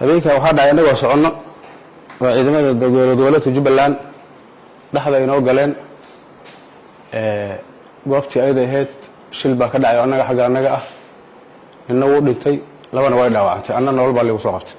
هذيك وحد عينه وصعنا وإذا ما دولة جبلان لحظة ينوقلين وقت أيضا هيت شلبا كده عيونا حاجة نجاه إنه ودنتي لو أنا وايد دعوات أنا نقول بالي وصقفت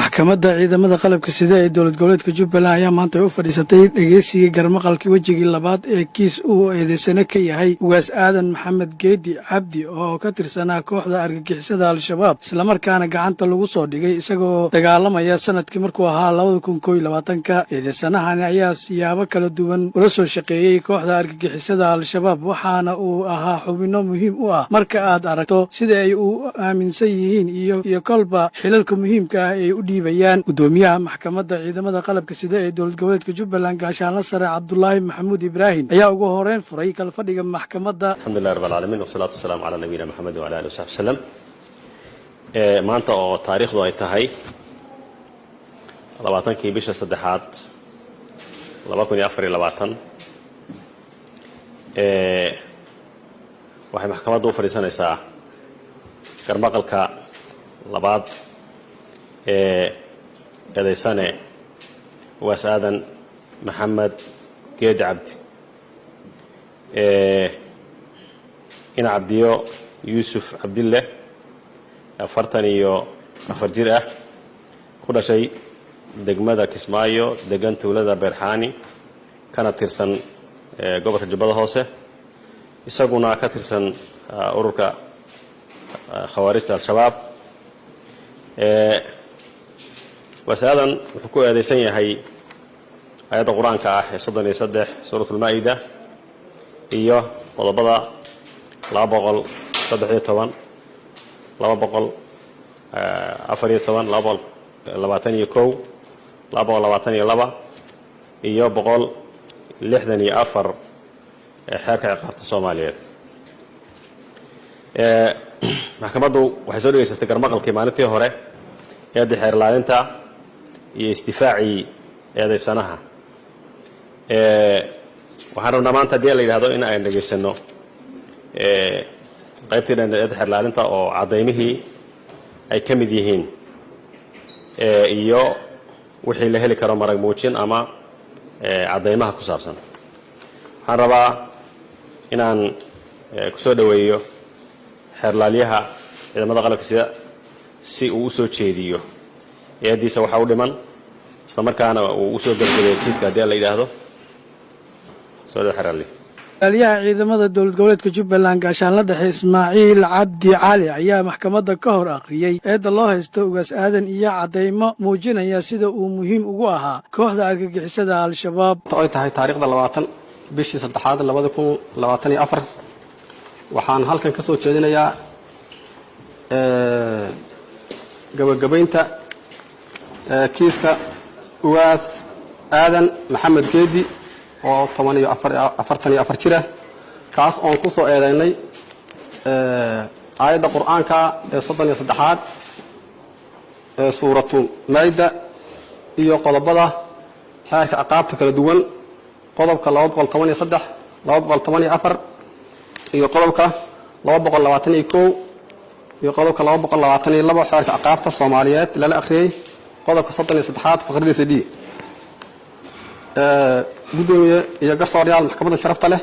maxkamadda ciidamada qalabka sida ee dowlad goboleedka Jubbaland ayaa maanta u fadhiisatay dhageysiga garmaqalkii wajigii labaad ee kiis uu eedeysana ka yahay ugaas aadan maxamed geedi cabdi oo ka tirsanaa kooxda argagixisada al-shabaab isla markaana gacanta lagu soo dhigay isagoo dagaalamaya sanadkii markuu ahaa 2021 eedeysanahani ayaa siyaabo kala duwan ula soo shaqeeyay kooxda argagixisada al-shabaab waxaana uu ahaa xubino muhiim u ah marka aad aragto sida ay u aaminsan yihiin iyo kolba xilalka muhiimka ah ee dhiibayaan gudoomiyaha maxkamadda ciidamada qalabka sida ee dowlad goboleedka Jubbaland gaashaanle sare Cabdullaahi Maxamuud Ibraahim ayaa ugu horeen furay kala fadhiga maxkamadda. Alxamdulillahi rabbil aalamiin wasalaatu wasalaamu ala nabiyina Muhammad wa ala alihi wa sallam. Maanta oo taariikhdu ay tahay 20kii bisha saddexaad 2024 waxay maxkamaddu u fadhiisanaysaa garmaqalka labaad eedeysane ugaas aadan maxamed geedi cabdi ina cabdiyo yuusuf cabdille 44 jir ah ku dhashay degmada Kismaayo degan tuulada Beerxaani kana tirsan gobolka Jubbada Hoose isaguna ka tirsan ururka khawaarijta al-shabaab وسألن حكوا هذا سنة هي آيات القرآن كأح صدق يصدق سورة المائدة إياه وضبضا لا بقول صدق يتوان لا بقول أفر يتوان لا بقول لباتني يكو لا بقول لباتني لبا إياه بقول لحدني أفر حركة عقارة الصوماليات محكمة وحزوري يستقر مقل كمانتي هره يد حير لانتا يستفاعي هذا السنة وحرمنا ما أنت ديالي هذا إن أين نجسنه قيبتنا أن يد حير لانتا أو عضيمه أي كم ديهين إياه وحي له لكرام مرجموتين أما عضيمها كسابسا حربا إن أن كسود وياه حير لاليها إذا ما دخل كسيا si uu soo jeediyo eediisa waxa uu dhiman isla markaana uu soo galgalay kiiska hadii la yiraahdo soo xirali aliyaha ciidamada dowlad goboleedka Jubbaland gaashaanle dhexe Ismaaciil Cabdi Cali ayaa maxkamadda ka hor aqriyay eeda loo haysto ugaas aadan iyo cadeymo muujinaya sida uu muhiim ugu ahaa kooxda argagixisada al-shabaab oo tahay taariikhda 20 bishii saddexaad 2024 waxaan halkan ka soo jeedinayaa gabagabaynta kiiska ugaas aadan maxamed geedi oo 44 jir ah kaas oo ku soo eedeynay aayadda quraanka ee 33aad ee suuratu maayda iyo qodobada xeerka ciqaabta kala duwan qodobka 283 284 iyo qodobka 221 iyo qodobka 222 xeerka ciqaabta Soomaaliyeed lala akhriyay qodobka 33aad faqradiisa D gudoomiye iyo garsooryaal maxkamadda sharafta leh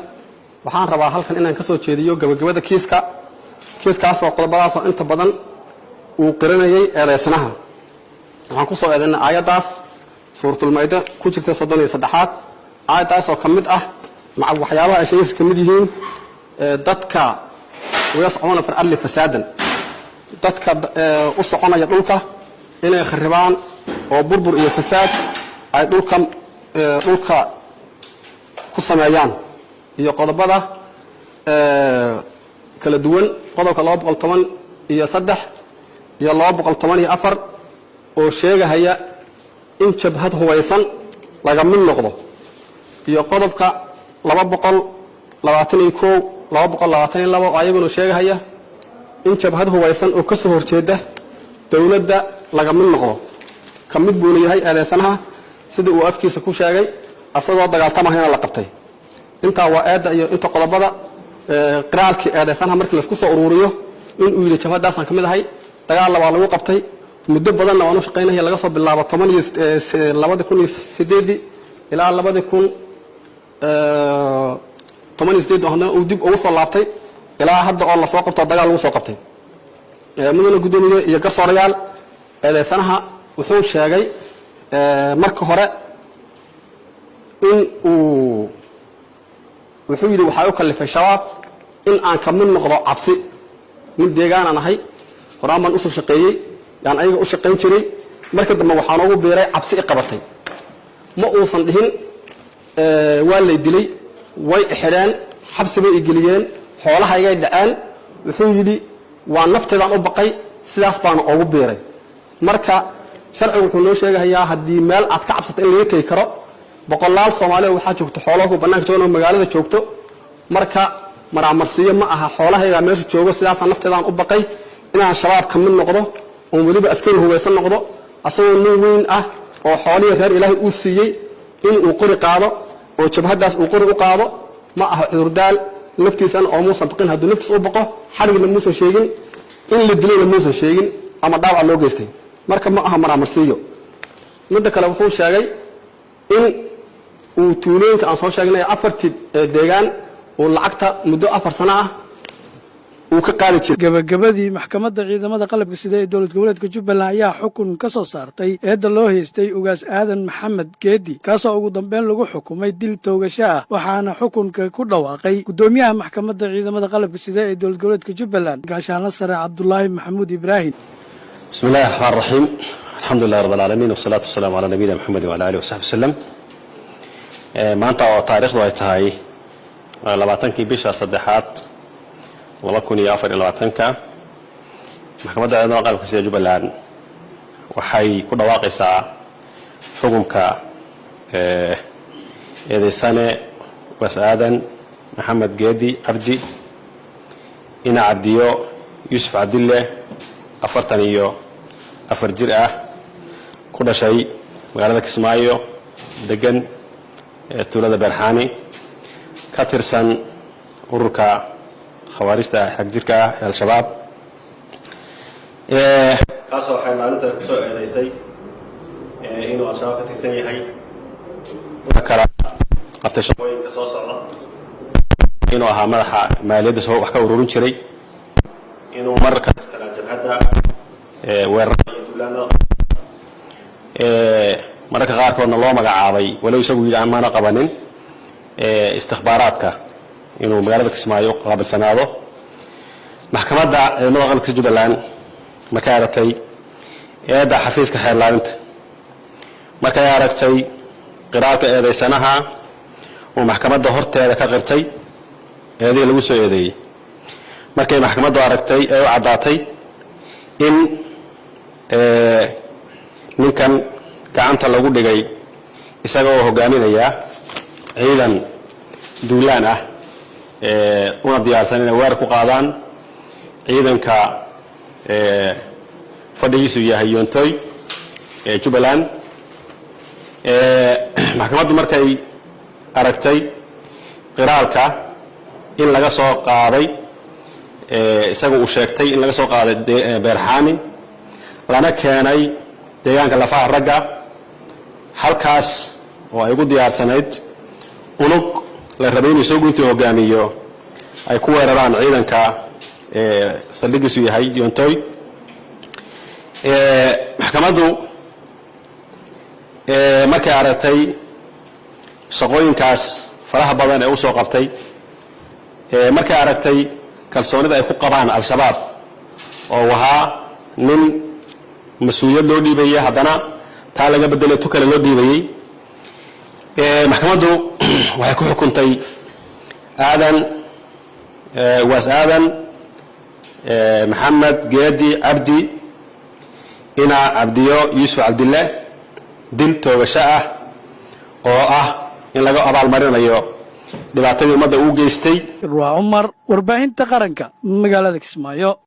waxaan rabaa halkan inaan ka soo jeediyo gabagabada kiiskaas oo qodobadaas oo inta badan uu qiranayay eedeysanaha waxaan ku soo eedeynay aayadaas suuratul maayda ku jirta 33aad aayadaas oo kamid ah waxyaabaha ay sheegaysa kamid yihiin dadka ويسعون في الأرض فسادا dadka u soconaya dhulka inay kharibaan oo burbur iyo fasaad ay dhulka ku sameeyaan iyo qodobada kala duwan qodobka 213 iyo 214 oo sheegaya in jabhad huwaysan laga mid noqdo iyo qodobka 221 222 ayaguna sheegaya in jabhad huwaysan oo ka soo horjeeda dawladda laga mid noqdo kamid buu leeyahay eedeysanaha sida uu afkiisa ku sheegay asagoo dagaaltamahayna la qabtay inta waa eeda iyo inta qodobada qiraalkii eedeysanaha markii la isku soo ururiyo in uu yiri jabhadaasan kamid ahay dagaal la waa lagu qabtay muddo badanna waan u shaqaynaya laga soo bilaabo 2008 ilaa 2018 oo hadana uu dib ugu soo laabtay ilaa hadda oo la soo qabto dagaal lagu soo qabtay mudana gudoomiye iyo garsoorayaal eedeysanaha wuxuu sheegay marka hore in uu wuxuu yiri waxa uu kalifay shabaab in aan ka mid noqdo cabsi mid deegaan aan ahay horaan baan u soo shaqeeyay yaan ayaga u shaqayn jiray marka dambe waxaan ugu beeray cabsi i qabatay ma uusan dhihin waa la dilay way xireen xabsi bay geliyeen xoolaha ay dhaceen wuxuu yiri waa nafteedaan u baqay sidaas baan ugu beeray marka sharcigu wuxuu noo sheegayaa haddii meel aad ka cabsato in laga tagi karo boqolaal Soomaaliyeed waxaa joogto xoolaha banaanka jooga oo magaalada joogto marka maraamarsiyo ma aha xoolahayga meesha joogo sidaas nafteedaan u baqay inaan shabaab ka mid noqdo oo waliba askari hubeysan noqdo asagoo nin weyn ah oo xoolihi reer Ilaahay uu siiyay in uu qori qaado oo jabhadaas uu qori u qaado ma aha cudurdaal naftiisan oo muusan baqin hadduu naftiis u baqo xarigna muusan sheegin in la dilayna muusan sheegin ama dhaawac loo geystay marka ma aha maraamarsiyo midda kale wuxuu sheegay in uu tuulooyinka aan soo sheegnay afartii deegaan oo lacagta muddo 4 sano ah uu ka qaali jiray gabagabadii maxkamadda ciidamada qalabka sida ee dowlad goboleedka Jubbaland ayaa xukun ka soo saartay eedda loo haystay ugaas aadan maxamed geedi kaasoo ugu dambeyn lagu xukumay dil toogasho ah waxaana xukunka ku dhawaaqay gudoomiyaha maxkamadda ciidamada qalabka sida ee dowlad goboleedka Jubbaland gaashaanle sare Cabdullaahi Maxamuud Ibraahim bismillaahir rahmaanir rahiim alxamdulillahi rabbil aalamiin wasalaatu wasalaamu calaa nabiyina Muhammad wa alihi wa sahbihi wasallam maanta oo taariikhdu ay tahay 20 bisha saddexaad 2024 maxkamadda ciidamada qalabka sida Jubbaland waxay ku dhawaaqaysaa xukunka eedeysane ugaas aadan maxamed geedi cabdi ina Cabdiyo Yuusuf Cabdille 44 jir ah ku dhashay magaalada Kismaayo degan tuulada Beerxaani ka tirsan ururka خوارجتا حق جيركا الشباب kaasoo waxay maalinta ku soo eedeysay inuu al-shabaab ka tirsan yahay kala qabtay shaqooyinka soo socda inuu ahaa madaxa maaliyadda soo wax ka ururin jiray inuu mar ka tirsanaa jabhadda weerarada iyo duulaanada mararka qaarkoodna loo magacaabay walow isagu yidhi aan maana qabanin istikhbaaraadka inuu magaalada Kismaayo qaabilsanaado maxkamadda ciidamada qalabka Jubbaland markay aragtay eedda xafiiska xeerlaalinta markay aragtay qiraarka eedeysanaha oo maxkamadda horteeda ka qirtay eedii lagu soo eedeeyay markay maxkamaddu aragtay ee u cadaatay in ninkan gacanta lagu dhigay isaga oo hogaaminaya ciidan duulaan ah una diyaarsan inay weer ku qaadaan ciidanka fadhigiisu yahay Yoontoy Jubbaland maxkamaddu markay aragtay qiraalka in laga soo qaaday isaga uu sheegtay in laga soo qaaday Beerxaani lana keenay deegaanka lafaha ragga halkaas oo ay ugu diyaarsanayd unug la rabay inuu soo gunti hogaamiyo ay ku weeraraan ciidanka saldhigiisu yahay Yoontoy maxkamaddu markay aragtay shaqooyinkaas faraha badan ee u soo qabtay markay aragtay kalsoonida ay ku qabaan al-shabaab oo wahaa nin mas'uuliyad loo dhiibay haddana taa laga bedelay tu kale loo dhiibayay maxkamaddu waxay ku xukuntay aadan ugaas aadan maxamed geedi cabdi ina Cabdiyo Yuusuf Cabdille dil toogasho ah oo ah in laga abaalmarinayo dhibaatadii ummadda uu geystay Umar warbaahinta qaranka magaalada Kismaayo.